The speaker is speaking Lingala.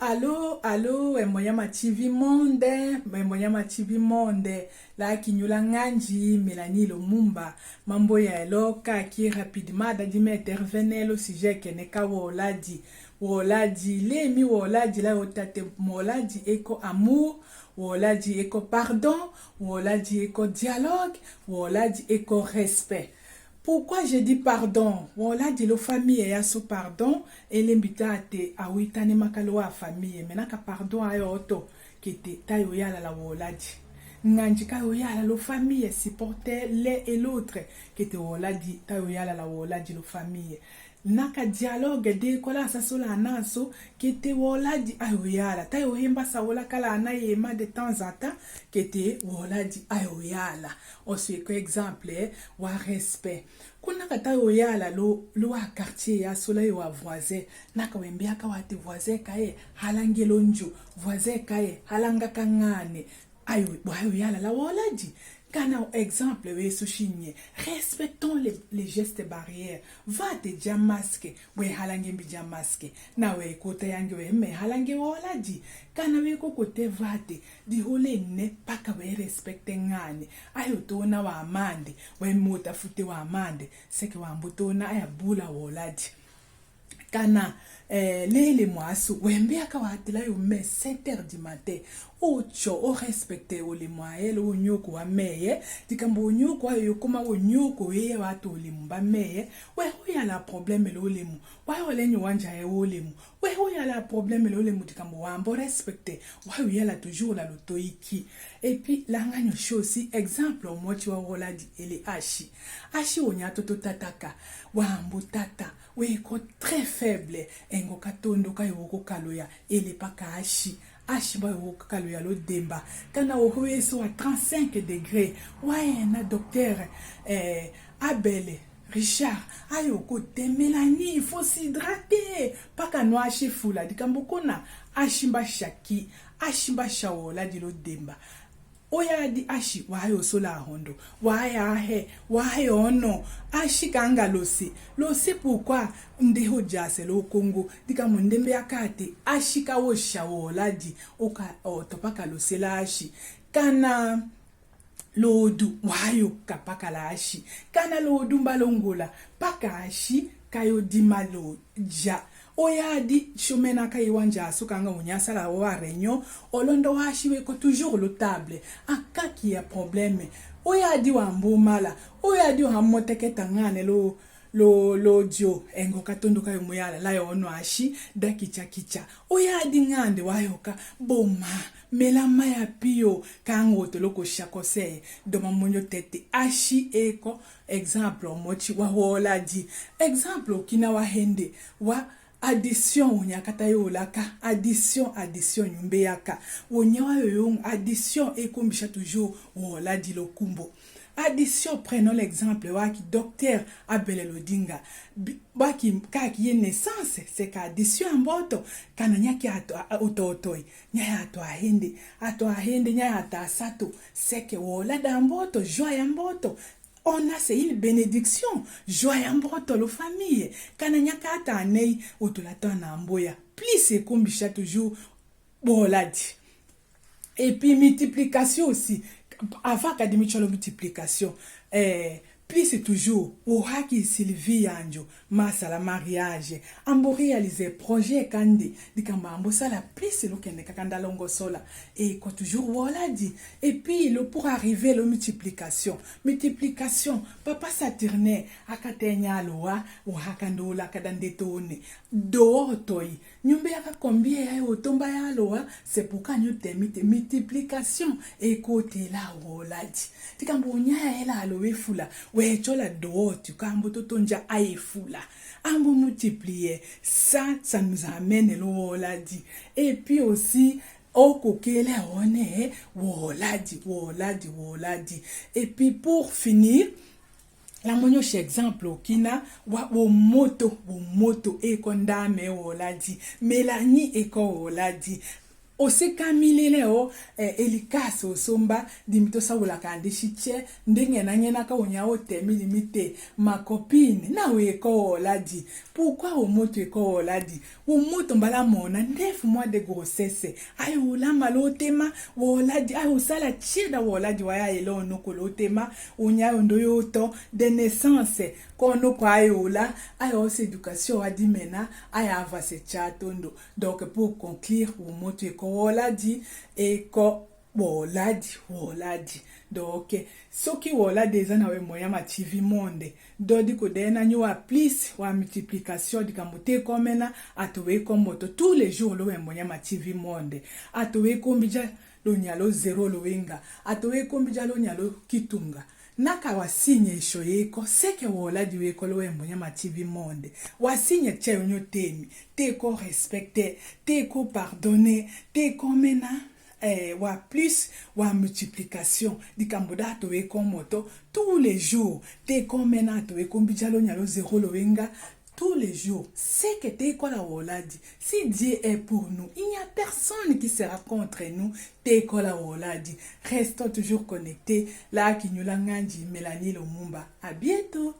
Allo, Moyama TV Monde, Moyama TV Monde, la kinyula nganji, Mélanie Lumumba, mambo ya eloka qui rapidement dadi m'intervenir le sujet que neka woladi, lemi woladi la otate moladi eko amour, woladi eko pardon, woladi eko dialogue, woladi eko respect. Pourquoi je dis pardon? Voilà, dit la famille et sous pardon et l'invitate à huitane makalo a famille. Maintenant que pardon a auto qui était taille yala la woladi. Nganjika yala la famille supporter l'un et l'autre qui était woladi taille yala la woladi la famille. Naka dialogue de kola sa sola naso qui était woladi ayoyala taille oyemba sa wola kala anayema de temps en temps qui était woladi ayoyala. Aussi que exemple wa respect. Kuna kata oyala lo a quartier ya sola yo a voisin naka wembia ka wate voisin kae halangelo nju voisin kae halanga kangane ayo yala la woladi. Kana exemple we sushinye respectons les gestes barrières va te déjà masque we halange mbija masque na we kote yange we me halange woladi kana we ko kote vate di hole ne paka we respecte ngane ayo to na wa amande we mota fute wa amande seke wa mbuto na aya bula woladi kana lele mwasu wembe akawatila yo me 7h du matin ocho o respecte o le mwaele o nyoko wa meye dikambo nyoko ayo kuma o nyoko ye watu limba meye we hoya la problème le olemu wa ole nyo wanja ye olemu we hoya la problème le olemu dikambo wambo respecte wa hoya la toujours la lotoiki et puis la nganyo shosi exemple o mochi wa woladi ele ashi onyato to tataka wambo tata we ko très faible engo katondo kayoko kaloya ele paka ashi ba yo kaloya lo demba kana o hoyeso à 35 degrés ouais na docteur Abel Richard ayo ko te Mélanie il faut s'hydrater paka no ashi fula dikambo kona ashimba shaki ashimba shawola di lo demba oya di ashi wayo sola hondo wahe ono ashi kanga losi pourquoi ndeho jase lo Congo dika mundembe yakate ashi ka wo shawola di oka topaka losela ashi kana lodu wayo kapaka la ashi kana lodu mbalongola paka ashi kayo dimalo ja oya di chomena ka iwanja sukanga unyasala wa renyo olondo wa shiwe ko toujours le table akaki ya problème oya di wa mbumala oya di ha moteke tangane lo dio engo katondo ka yumuyala la yono ashi dakicha oya di ngande wayoka boma melama ya pio kango to loko shakose doma monyo tete ashi eko exemple mochi wa hola di exemple kina wa hende wa addition unyakata yo laka addition nyumbe yaka onyawa yo addition ekombisha toujours wola di lokumbo addition prenons l'exemple waki docteur Abel Lodinga baki kaki ye naissance c'est ka addition mboto kana nyaki ototoi nyaya ato ahende nyaya atasato seke wola da mboto joie ya mboto. On a c'est une bénédiction, joie en broto la famille. Kana nyaka ata anei otolata na mboya. Plus c'est comme bicha toujours boladi. Et puis multiplication aussi. Avant académie cholo multiplication. Plus c'est toujours au haki Sylvie Anjo masala mariage ambo réaliser projet kandi dikamba ambo sala plus c'est lo kende kakanda longo sola et ko toujours voilà dit et puis le pour arriver la multiplication papa Saturne akatenya loa o hakandola kadandetone do toi nyumbe akakombie ya otomba ya loa c'est pour quand temite multiplication et côté là voilà dit dikambo nya ela alowe fula we chola do tu kambo totonja aifula ambo multiplier ça nous amène le dit et puis aussi okokele one woladi et puis pour finir la monyo chez exemple kina wa moto e kondame woladi Mélanie eko woladi osekamilile o elikasi osomba dimito sawulaka ndishiche ndenge nanyenaka onya temi limite ma copine na weko oladi pourquoi omoto eko oladi omoto mbala mona 9 mois de grossesse ay olamba lotema oladi ay osala chida oladi waya elo noko lotema onya ndoyo to de naissance kono kwa ayola ayo éducation adimena aya avance chatondo. Donc pour conclure omoto eko woladi eko woladi donc soki woladi eza na we moya ma TV monde dodi ko dena nyo wa plus wa multiplication di kamote komena atowe komoto tous les jours lo we moya ma TV monde atowe kombija lo nyalo zero lo wenga atowe kombija lo nyalo kitunga naka wasinye isho yeko seke woladi weko lo wembo nyama TV monde wasinye che onyo temi teko respecter teko pardonner teko mena wa plus wa multiplication di kamboda to weko moto tous les jours teko mena to weko mbijalo nyalo zero lo wenga tous les jours, c'est que t'es quoi la woladi. Si Dieu est pour nous, il n'y a personne qui sera contre nous. T'es quoi la woladi. Restons toujours connectés. Là, qui nous l'a Mélanie Lumumba. À bientôt.